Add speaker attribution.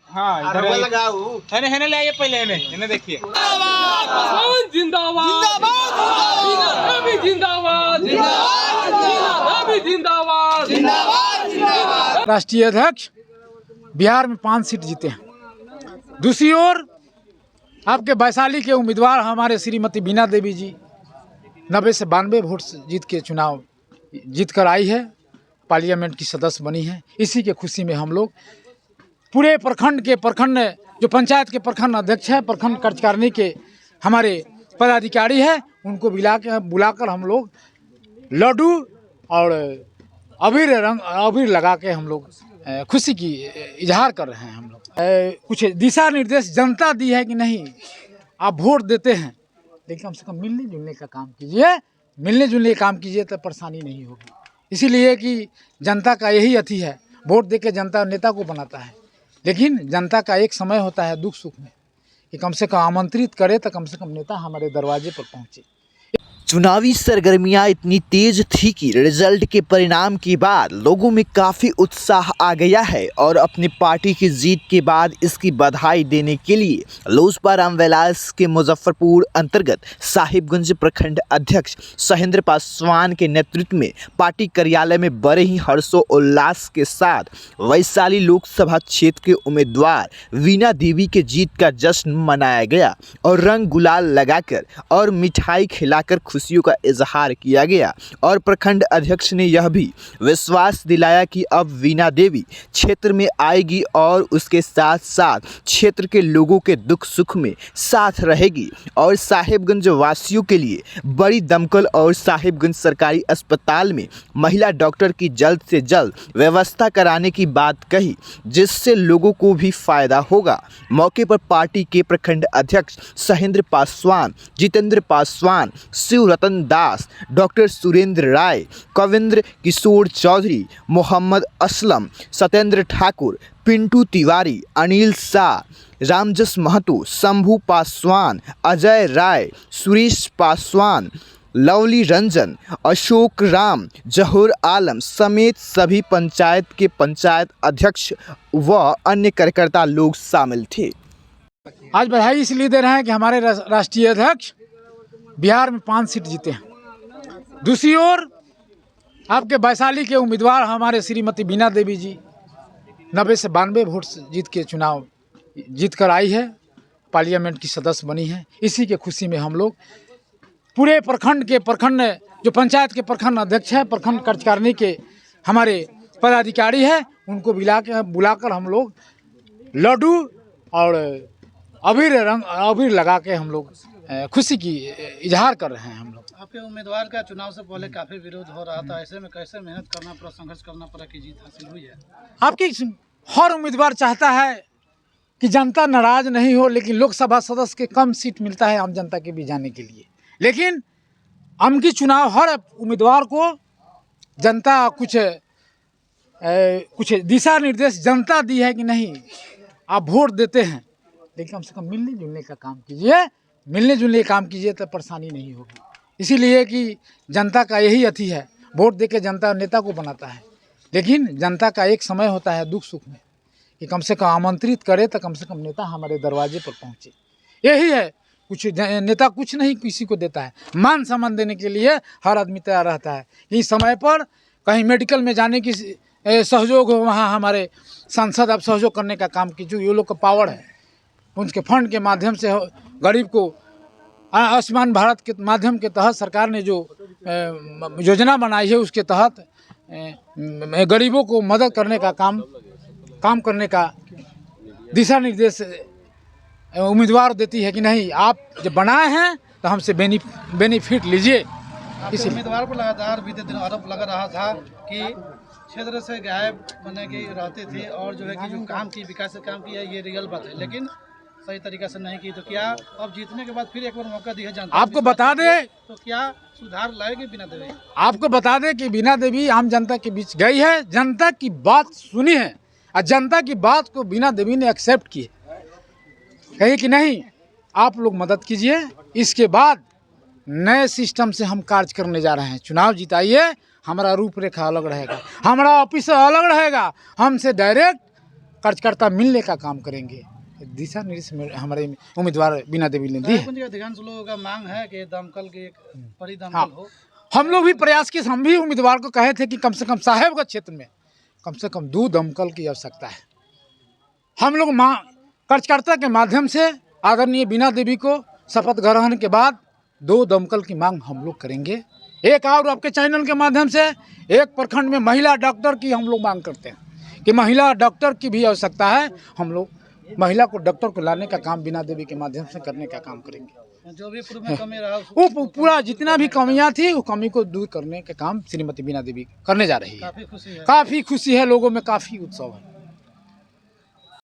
Speaker 1: हाँ इधर है ले आइए पहले इन्हें देखिए।
Speaker 2: जिंदाबाद जिंदाबाद जिंदाबाद जिंदाबाद।
Speaker 3: राष्ट्रीय अध्यक्ष बिहार में 5 सीट जीते हैं। दूसरी ओर आपके वैशाली के उम्मीदवार हमारे श्रीमती बीना देवी जी 90 से 92 वोट जीत के चुनाव जीत कर आई है, पार्लियामेंट की सदस्य बनी है। इसी के खुशी में हम लोग पूरे प्रखंड जो पंचायत के प्रखंड अध्यक्ष है, प्रखंड कार्यकारिणी के हमारे पदाधिकारी है, उनको बुलाकर हम लोग लड्डू और अबीर लगा के हम लोग खुशी की इजहार कर रहे हैं। हम लोग कुछ दिशा निर्देश जनता दी है कि नहीं, आप वोट देते हैं लेकिन कम से कम मिलने जुलने का काम कीजिए, तो परेशानी नहीं होगी। इसीलिए कि जनता का यही अथी है, वोट देके जनता नेता को बनाता है, लेकिन जनता का एक समय होता है दुख सुख में कि कम से कम आमंत्रित करे तो कम से कम नेता हमारे दरवाजे पर पहुँचे।
Speaker 4: चुनावी सरगर्मियां इतनी तेज थी कि रिजल्ट के परिणाम के बाद लोगों में काफ़ी उत्साह आ गया है और अपनी पार्टी की जीत के बाद इसकी बधाई देने के लिए लोजपा रामविलास के मुजफ्फरपुर अंतर्गत साहिबगंज प्रखंड अध्यक्ष सहेंद्र पासवान के नेतृत्व में पार्टी कार्यालय में बड़े ही हर्षोल्लास के साथ वैशाली लोकसभा क्षेत्र के उम्मीदवार वीना देवी के जीत का जश्न मनाया गया और रंग गुलाल लगाकर और मिठाई खिलाकर खुशियों का इजहार किया गया। और प्रखंड अध्यक्ष ने यह भी विश्वास दिलाया कि अब वीना देवी क्षेत्र में आएगी और उसके साथ साथ क्षेत्र के लोगों के दुख सुख में साथ रहेगी और साहिबगंज वासियों के लिए बड़ी दमकल और साहिबगंज सरकारी अस्पताल में महिला डॉक्टर की जल्द से जल्द व्यवस्था कराने की बात कही, जिससे लोगों को भी फायदा होगा। मौके पर पार्टी के प्रखंड अध्यक्ष सहेंद्र पासवान, जितेंद्र पासवान, रतन दास, डॉक्टर सुरेंद्र राय, कविंद्र किशोर चौधरी, मोहम्मद असलम, सत्येंद्र ठाकुर, पिंटू तिवारी, अनिल शाह, रामजस महतो, शंभू पासवान, अजय राय, सुरेश पासवान, लवली रंजन, अशोक राम, जहूर आलम समेत सभी पंचायत के पंचायत अध्यक्ष व अन्य कार्यकर्ता लोग शामिल थे।
Speaker 3: आज बधाई इसलिए दे रहे हैं कि हमारे राष्ट्रीय अध्यक्ष बिहार में 5 सीट जीते हैं। दूसरी ओर आपके वैशाली के उम्मीदवार हमारे श्रीमती बीना देवी जी 90 से 92 वोट जीत के चुनाव जीत कर आई है, पार्लियामेंट की सदस्य बनी है। इसी के खुशी में हम लोग पूरे प्रखंड जो पंचायत के प्रखंड अध्यक्ष है, प्रखंड कार्यकारिणी के हमारे पदाधिकारी है, उनको बुलाकर हम लोग लड्डू और अबीर लगा के हम लोग खुशी की इजहार कर रहे हैं। हम लोग
Speaker 5: आपके उम्मीदवार का चुनाव से पहले काफी विरोध हो रहा था, ऐसे में कैसे मेहनत करना पड़ा, संघर्ष करना पड़ा कि जीत हासिल हुई है?
Speaker 3: आपकी हर उम्मीदवार चाहता है कि जनता नाराज नहीं हो, लेकिन लोकसभा सदस्य के कम सीट मिलता है आम जनता के भी जाने के लिए। लेकिन अमकी चुनाव हर उम्मीदवार को जनता कुछ दिशा निर्देश जनता दी है कि नहीं, आप वोट देते हैं लेकिन कम से कम मिलने जुलने का काम कीजिए, तो परेशानी नहीं होगी। इसीलिए कि जनता का यही अथी है, वोट देके जनता नेता को बनाता है, लेकिन जनता का एक समय होता है दुख सुख में कि कम से कम आमंत्रित करे तो कम से कम नेता हमारे दरवाजे पर पहुँचे। यही है, कुछ नेता कुछ नहीं किसी को देता है, मान सम्मान देने के लिए हर आदमी तैयार रहता है। इस समय पर कहीं मेडिकल में जाने की सहयोग हो, वहाँ हमारे सांसद अब सहयोग करने का काम की, जो ये लोग का पावर है, उनके फंड के माध्यम से गरीब को आयुष्मान भारत के माध्यम के तहत सरकार ने जो योजना बनाई है, उसके तहत गरीबों को मदद करने का काम करने का दिशा निर्देश उम्मीदवार देती है कि नहीं, आप जब बनाए हैं तो हमसे बेनिफिट लीजिए।
Speaker 5: इस उम्मीदवार को लगातार बीते दिन आरोप लगा रहा था कि क्षेत्र से गायब बने के रहते थे और जो है कि जो काम की विकास काम किया ये रियल बात है, लेकिन सही तरीका से नहीं की। तो क्या अब जीतने के बाद फिर एक बार मौका दिया जनता
Speaker 3: आपको बता दे
Speaker 5: तो क्या सुधार लाएगी बीना देवी?
Speaker 3: आपको बता दें कि बीना देवी आम जनता के बीच गई है, जनता की बात सुनी है और जनता की बात को बीना देवी ने एक्सेप्ट की है, कही कि नहीं आप लोग मदद कीजिए, इसके बाद नए सिस्टम से हम कार्य करने जा रहे हैं, चुनाव जिताइए, हमारा रूपरेखा अलग रहेगा, हमारा ऑफिस अलग रहेगा। हमसे डायरेक्ट कार्यकर्ता मिलने का काम करेंगे। दिशा निर्देश में हमारे उम्मीदवार बीना देवी ने दी है।
Speaker 5: अधिकांश लोगों का मांग है कि दमकल की एक बड़ी दमकल हो।
Speaker 3: हम लोग भी प्रयास किए, हम भी उम्मीदवार को कहे थे कि कम से कम साहेबगंज क्षेत्र में कम से कम 2 दमकल की आवश्यकता है। हम लोग कार्यकर्ता के माध्यम से आदरणीय बीना देवी को शपथ ग्रहण के बाद 2 दमकल की मांग हम लोग करेंगे। एक और आपके चैनल के माध्यम से एक प्रखंड में महिला डॉक्टर की हम लोग मांग करते हैं कि महिला डॉक्टर की भी आवश्यकता है। हम लोग महिला को डॉक्टर को लाने का काम बीना देवी के माध्यम से करने का काम करेंगे।
Speaker 5: जो भी पूर्व में कमी रहा
Speaker 3: वो पूरा जितना भी कमियां थी वो कमी को दूर करने का काम श्रीमती बीना देवी करने जा रही है।
Speaker 5: काफी खुशी है।
Speaker 3: काफ़ी खुशी है, लोगों में काफ़ी उत्सव है।